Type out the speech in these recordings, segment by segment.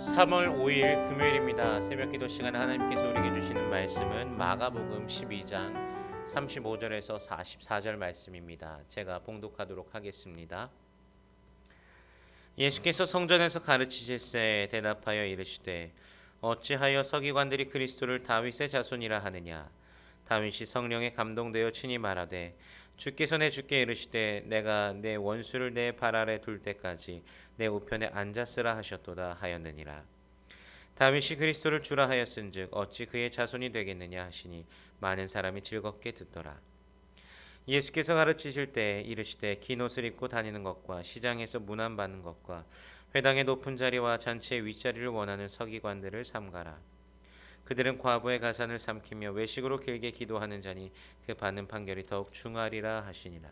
3월 5일 금요일입니다. 새벽기도 시간 하나님께서 우리에게 주시는 말씀은 마가복음 12장 35절에서 44절 말씀입니다. 제가 봉독하도록 하겠습니다. 예수께서 성전에서 가르치실새 대답하여 이르시되 어찌하여 서기관들이 그리스도를 다윗의 자손이라 하느냐. 다윗이 성령에 감동되어 친히 말하되 주께서 내 주께 이르시되 내가 내 원수를 내 발 아래 둘 때까지 내 우편에 앉았으라 하셨도다 하였느니라. 다윗이 그리스도를 주라 하였은즉 어찌 그의 자손이 되겠느냐 하시니 많은 사람이 즐겁게 듣더라. 예수께서 가르치실 때 이르시되 긴 옷을 입고 다니는 것과 시장에서 문안받는 것과 회당의 높은 자리와 잔치의 윗자리를 원하는 서기관들을 삼가라. 그들은 과부의 가산을 삼키며 외식으로 길게 기도하는 자니 그 받는 판결이 더욱 중하리라 하시니라.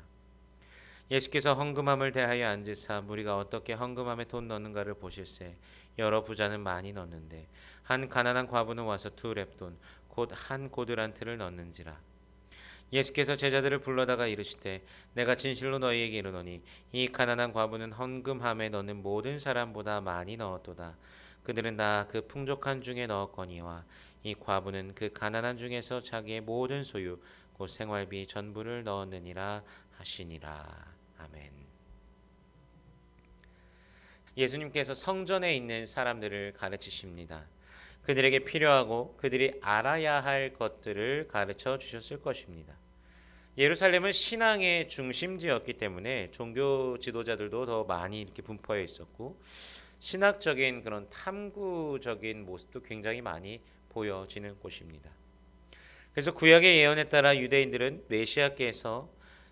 예수께서 헌금함을 대하여 앉으사 무리가 어떻게 헌금함에 돈 넣는가를 보실세. 여러 부자는 많이 넣는데 한 가난한 과부는 와서 2렙돈 곧 한 고드란트를 넣는지라. 예수께서 제자들을 불러다가 이르시되 내가 진실로 너희에게 이르노니 이 가난한 과부는 헌금함에 넣는 모든 사람보다 많이 넣었도다. 그들은 다 그 풍족한 중에 넣었거니와 이 과부는 그 가난한 중에서 자기의 모든 소유 곧 생활비 전부를 넣었느니라 하시니라. 아멘. 예수님께서 성전에 있는 사람들을 가르치십니다. 그들에게 필요하고 그들이 알아야 할 것들을 가르쳐 주셨을 것입니다. 예루살렘은 신앙의 중심지였기 때문에 종교 지도자들도 더 많이 이렇게 분포해 있었고 신학적인 그런 탐구적인 모습도 굉장히 많이 보여지는 곳입니다. 그래서 구약의 예언에 따라 유대인들은 메시아께서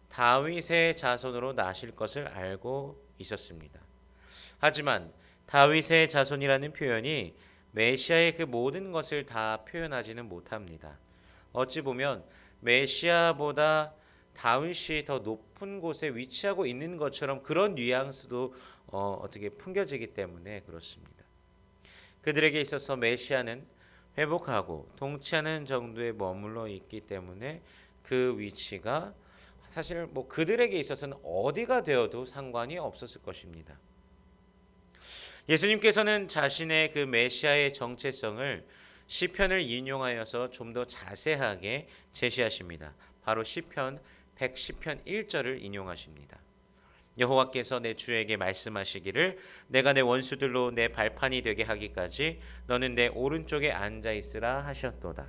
다윗의 자손으로 나실 것을 알고 있었습니다. 하지만 다윗의 자손이라는 표현이 메시아의 그 모든 것을 다 표현하지는 못합니다. 어찌 보면 메시아보다 다윗이 더 높은 곳에 위치하고 있는 것처럼 그런 뉘앙스도 어떻게 풍겨지기 때문에 그렇습니다. 그들에게 있어서 메시아는 회복하고 통치하는 정도에 머물러 있기 때문에 그 위치가 사실 뭐 그들에게 있어서는 어디가 되어도 상관이 없었을 것입니다. 예수님께서는 자신의 그 메시아의 정체성을 시편을 인용하여서 좀 더 자세하게 제시하십니다. 바로 시편 110편 1절을 인용하십니다. 여호와께서 내 주에게 말씀하시기를 내가 내 원수들로 내 발판이 되게 하기까지 너는 내 오른쪽에 앉아 있으라 하셨도다.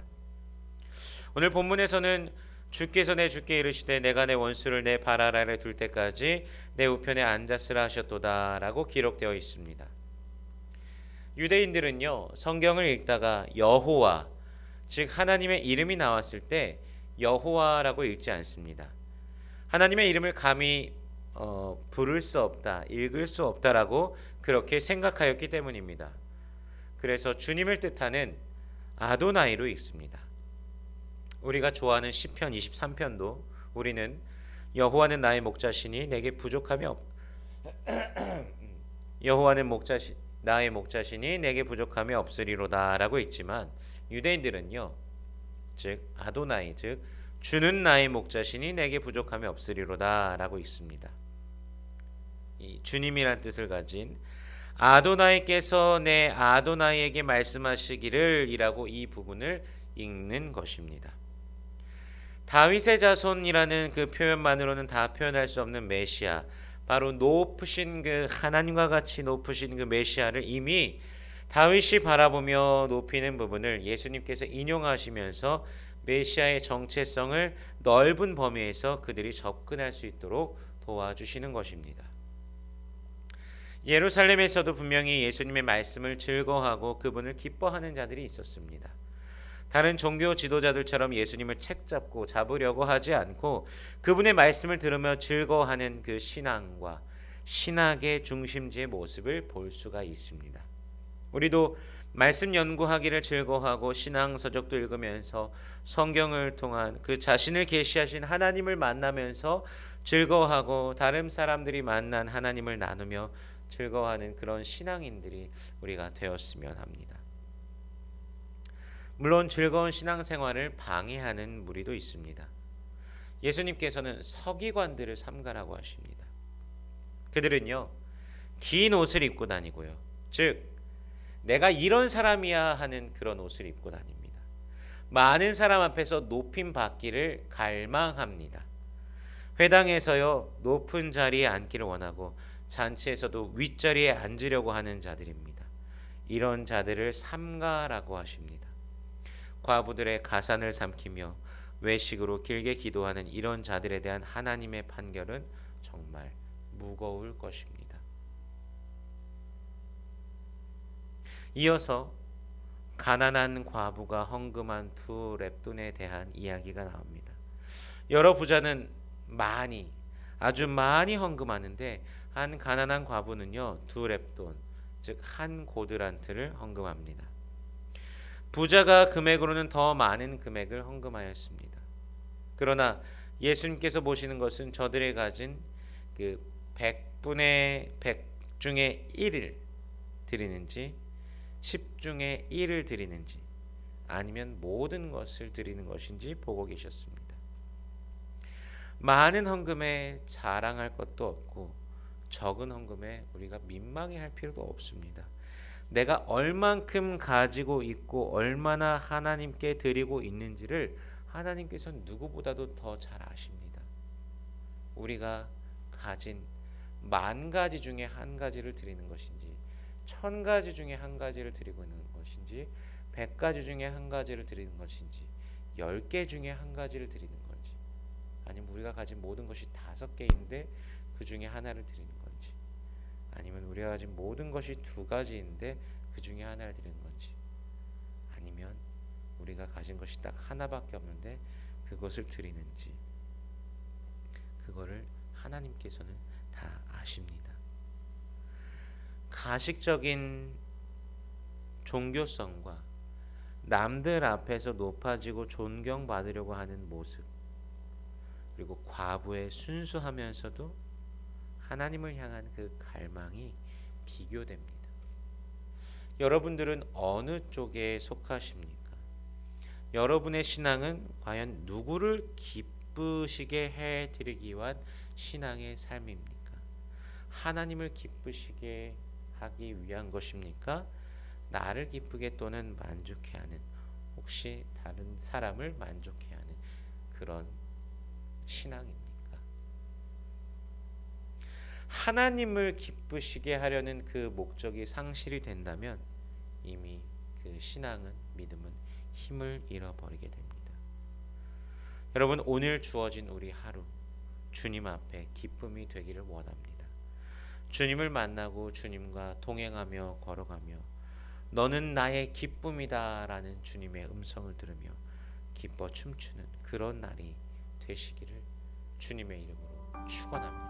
오늘 본문에서는 주께서 내 주께 이르시되 내가 내 원수를 내 발 아래 둘 때까지 내 우편에 앉았으라 하셨도다라고 기록되어 있습니다. 유대인들은요 성경을 읽다가 여호와 즉 하나님의 이름이 나왔을 때 여호와라고 읽지 않습니다. 하나님의 이름을 감히 부를 수 없다, 읽을 수 없다라고 그렇게 생각하였기 때문입니다. 그래서 주님을 뜻하는 아도나이로 읽습니다. 우리가 좋아하는 시편 23편도 우리는 여호와는 나의 목자시니 내게 부족함이 없 여호와는 나의 목자시니 내게 부족함이 없으리로다라고 읽지만 유대인들은요 즉 아도나이 즉 주는 나의 목자시니 내게 부족함이 없으리로다라고 읽습니다. 이 주님이란 뜻을 가진 아도나이께서 내 아도나이에게 말씀하시기를 이라고 이 부분을 읽는 것입니다. 다윗의 자손이라는 그 표현만으로는 다 표현할 수 없는 메시아, 바로 높으신 그 하나님과 같이 높으신 그 메시아를 이미 다윗이 바라보며 높이는 부분을 예수님께서 인용하시면서 메시아의 정체성을 넓은 범위에서 그들이 접근할 수 있도록 도와주시는 것입니다. 예루살렘에서도 분명히 예수님의 말씀을 즐거워하고 그분을 기뻐하는 자들이 있었습니다. 다른 종교 지도자들처럼 예수님을 책잡고 잡으려고 하지 않고 그분의 말씀을 들으며 즐거워하는 그 신앙과 신학의 중심지의 모습을 볼 수가 있습니다. 우리도 말씀 연구하기를 즐거워하고 신앙 서적도 읽으면서 성경을 통한 그 자신을 계시하신 하나님을 만나면서 즐거워하고 다른 사람들이 만난 하나님을 나누며 즐거워하는 그런 신앙인들이 우리가 되었으면 합니다. 물론 즐거운 신앙생활을 방해하는 무리도 있습니다. 예수님께서는 서기관들을 삼가라고 하십니다. 그들은요 긴 옷을 입고 다니고요 즉 내가 이런 사람이야 하는 그런 옷을 입고 다닙니다. 많은 사람 앞에서 높임 받기를 갈망합니다. 회당에서요, 높은 자리에 앉기를 원하고 잔치에서도 윗자리에 앉으려고 하는 자들입니다. 이런 자들을 삼가라고 하십니다. 과부들의 가산을 삼키며 외식으로 길게 기도하는 이런 자들에 대한 하나님의 판결은 정말 무거울 것입니다. 이어서 가난한 과부가 헌금한 두 렙돈에 대한 이야기가 나옵니다. 여러 부자는 많이, 아주 많이 헌금하는데 한 가난한 과부는요, 두 렙돈, 즉 한 고드란트를 헌금합니다. 부자가 금액으로는 더 많은 금액을 헌금하였습니다. 그러나 예수님께서 보시는 것은 저들이 가진 그 100분의 100 중에 1을 드리는지 10 중에 1을 드리는지 아니면 모든 것을 드리는 것인지 보고 계셨습니다. 많은 헌금에 자랑할 것도 없고 적은 헌금에 우리가 민망해할 필요도 없습니다. 내가 얼만큼 가지고 있고 얼마나 하나님께 드리고 있는지를 하나님께서는 누구보다도 더 잘 아십니다. 우리가 가진 10,000가지 중에 한 가지를 드리는 것인지 1,000가지 중에 한 가지를 드리고 있는 것인지 100가지 중에 한 가지를 드리는 것인지 10개 중에 한 가지를 드리는 건지 아니면 우리가 가진 모든 것이 5개인데 그 중에 하나를 드리는 건지 아니면 우리가 가진 모든 것이 2가지인데 그 중에 하나를 드리는 건지 아니면 우리가 가진 것이 딱 하나밖에 없는데 그것을 드리는지 그거를 하나님께서는 다 아십니다. 가식적인 종교성과 남들 앞에서 높아지고 존경받으려고 하는 모습 그리고 과부의 순수하면서도 하나님을 향한 그 갈망이 비교됩니다. 여러분들은 어느 쪽에 속하십니까? 여러분의 신앙은 과연 누구를 기쁘시게 해드리기 위한 신앙의 삶입니까? 하나님을 기쁘시게 하기 위한 것입니까? 나를 기쁘게 또는 만족해 하는 혹시 다른 사람을 만족해 하는 그런 신앙입니까? 하나님을 기쁘시게 하려는 그 목적이 상실이 된다면 이미 그 신앙은 믿음은 힘을 잃어버리게 됩니다. 여러분 오늘 주어진 우리 하루 주님 앞에 기쁨이 되기를 원합니다. 주님을 만나고 주님과 동행하며 걸어가며 너는 나의 기쁨이다 라는 주님의 음성을 들으며 기뻐 춤추는 그런 날이 되시기를 주님의 이름으로 축원합니다.